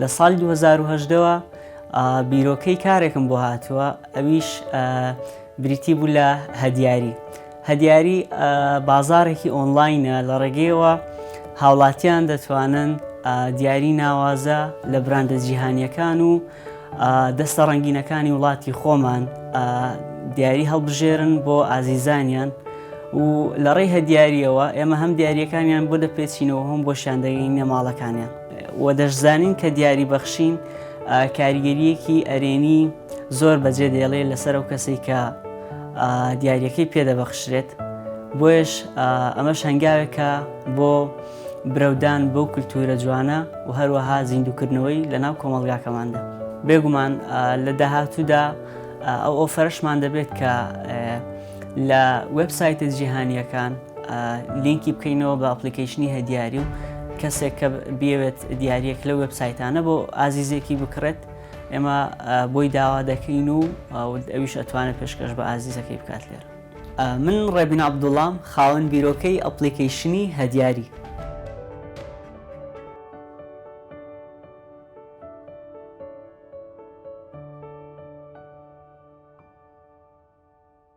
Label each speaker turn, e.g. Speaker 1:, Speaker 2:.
Speaker 1: لە ساڵی 2010ەوە بیرۆکەی کارێکم بۆ هاتووە، ئەویش بریتی بوو لە هەدیاری. هەدیاری بازارێکی ئۆنلاینە لە ڕێگەیەوە هاوڵاتیان دەتوانن دیاری ناوازە لە براندە جیهانیەکان و دەستە ڕەنگینەکانی وڵاتی خۆمان دیاری هەڵبژێرن بۆ ئازیزانیان و لە ڕێی هەدیاریەوە ئێمە هەم دیاریەکانیان بۆ دەپێچینەوە هەم بۆ شاندەگەینە ماڵەکانیان و دەشزانین کە دیاری بەخشین کاریگەریەکی ئەرێنی زۆر بەجێ دێڵێ لەسەر ئەو کەسێک کە دیاریەکەی پێدەبەخشرێت. بۆیش ئەمەش هەنگاوێکە بۆ برەودان بەو کولتورە جوانە و هەروەها زیندووکردنەوەی لە ناو کۆمەڵگاکەماندا. بێگومان لە داهاتوودا ئەو ئۆفەرشمان دەبێت کە لە وێبسایتە جیهانیەکان لینکی بکەینەوە بە ئەپلیکیشنی هەدیاری و کەسێک کە بێوێت دیارەک لە وێبسایتانە بۆ ئازیزێکی بکڕێت، ئێمە بۆی داوا دەکەین و ئەویش ئەتوانێت پێشکەش بە ئازیزەکەی بکات لێرە. من ڕێبین عەبدوڵڵام، خاوەن بیرۆکەی ئەپلیکیشنی هەدیاری.